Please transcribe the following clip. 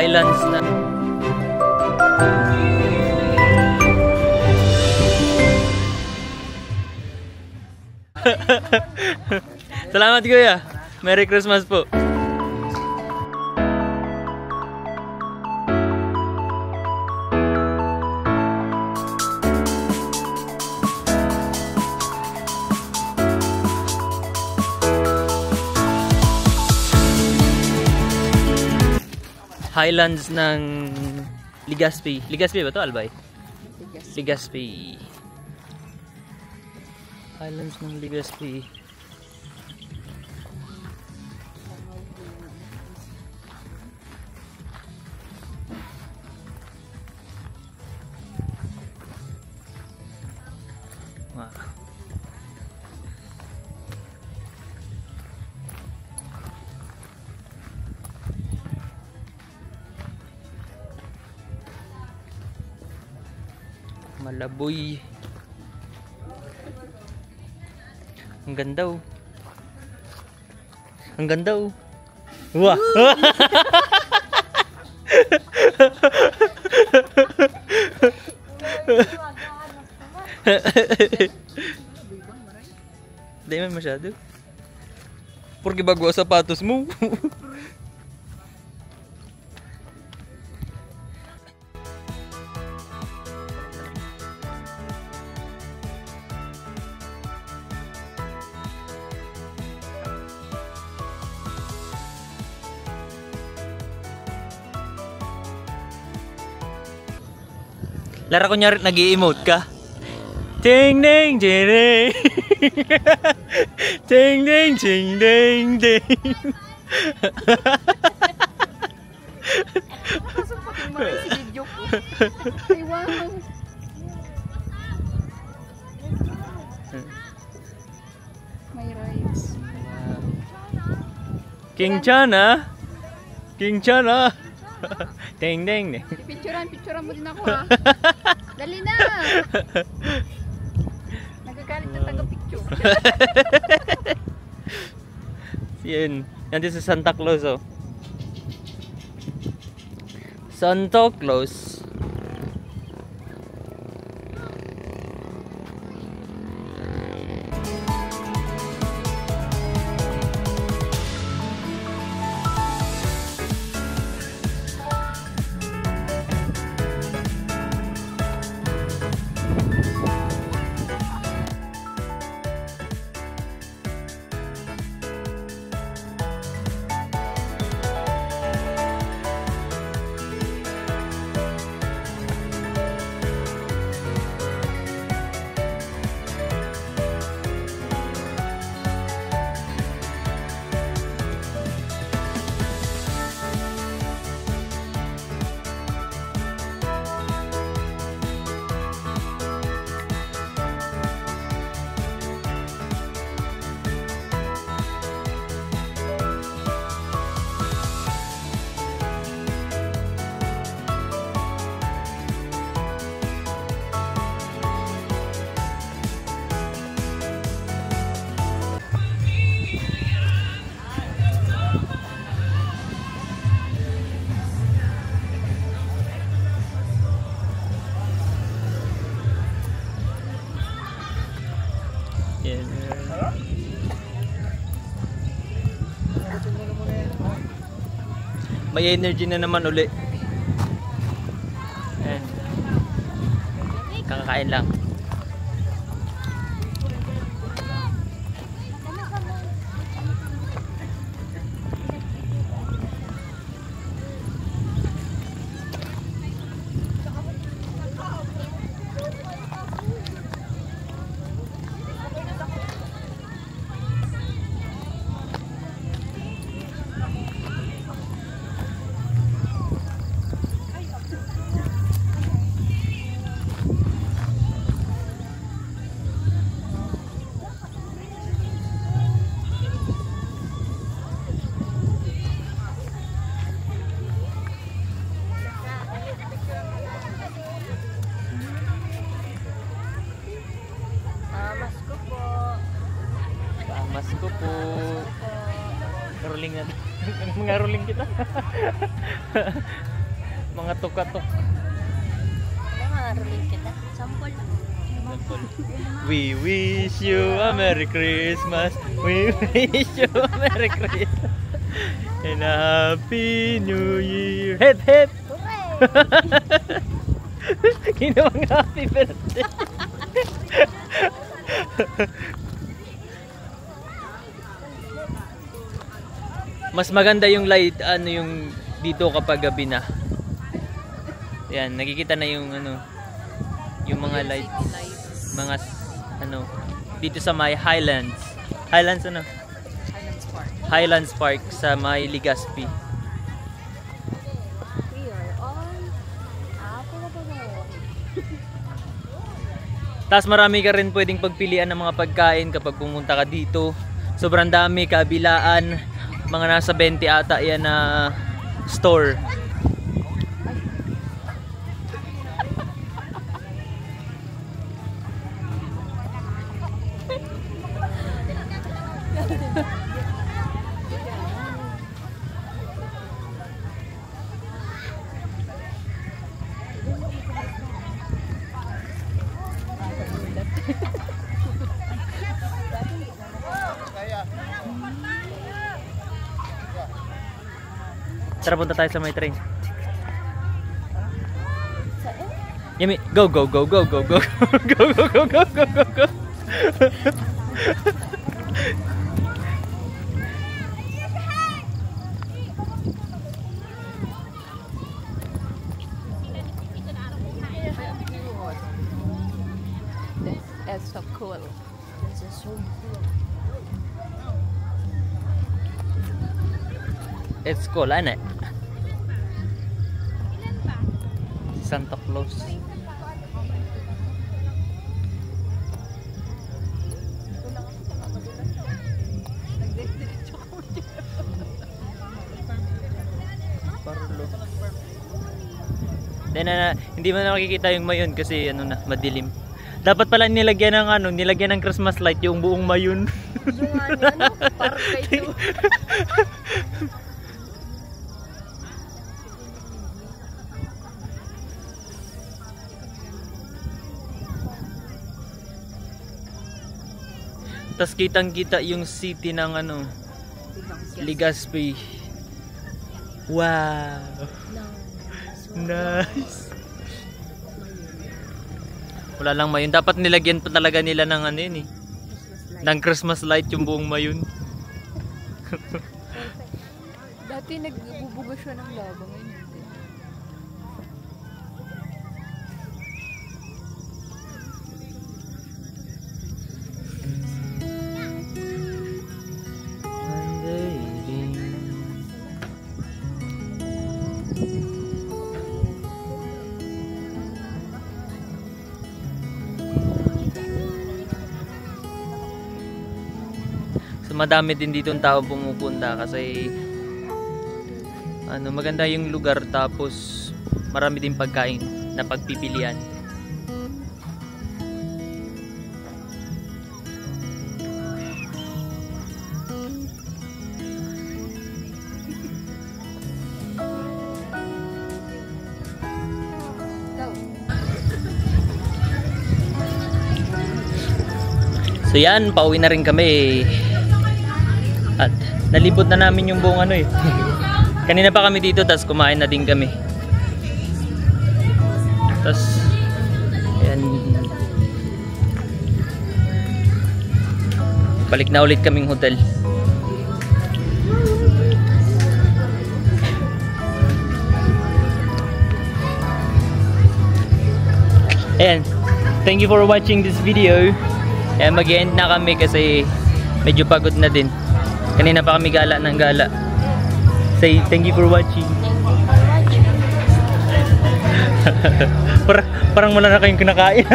Highlands na. Salamat kuya. Merry Christmas po. Highlands ng Legazpi. Legazpi ba to, Albay? Legazpi. Highlands ng Legazpi. Wow. Malaboy. Ang ganda oh. Ang ganda oh. Wah. Hindi man masyado. Porque bago ang sapatos mo. Lara kunyari nag-i-emote ka. Ting ding ding. Ting ding ting ding ding. Pasok pa kung mga video ko. Ay wow. May rides. King Chana. King Chana. Ding ding ding. Picturean mo din ako ha. Dali na. Nagagalit na taga-picture. Yan. Nandito sa Santa Claus oh. Santa Claus. May energy na naman uli. Ayan. Kakakain lang. Pasko po. Rolling na. Mga rolling kita. Mga tukatok. Maroling kita. Sampol. We wish you a Merry Christmas. We wish you a Merry Christmas. And a Happy New Year. Hip hip! Ginawang happy birthday. Mas maganda yung light, ano yung dito kapag gabi na. Yan, nakikita na yung ano, yung mga lights, mga ano, dito sa may Highlands. Highlands ano? Highlands Park. Highlands Park sa may Legazpi. We are on Apple of the World. Tapos marami ka rin pwedeng pagpilian ng mga pagkain kapag pumunta ka dito. Sobrang dami, kabilaan, mga nasa 20 ata yan na store. Tara, punta tayo sa may train. Yami, go go go go go go go go go go go go go. This is so cool. This is so cool. It's cool, ano? Santa Claus. Hindi mo na makikita yung mayon kasi ano na, madilim. Dapat pala nilagyan ng ano, nilagyan ng Christmas light yung buong mayon. Yung ano, parang kayo. Tapos kitang-kita yung city ng ano, Legazpi. Wow! Nice! Wala lang mayon. Dapat nilagyan pa talaga nila ng ano yun eh. Ng Christmas light yung buong mayon. Dati nagbubuga siya ng lava, ngayon hindi. So madami din dito ang tao pumupunta kasi ano, maganda yung lugar, tapos marami din pagkain na pagpipilian. So yan, pauwi na rin kami. At nalibot na namin yung buong ano eh. Kanina pa kami dito, tapos kumain na din kami. Tapos ayan, balik na ulit kaming hotel. Ayan, thank you for watching this video. Ayan, mag-end na kami kasi medyo pagod na din. Kanina pa kami gala ng gala. Say thank you for watching. Parang wala na kayong kinakain.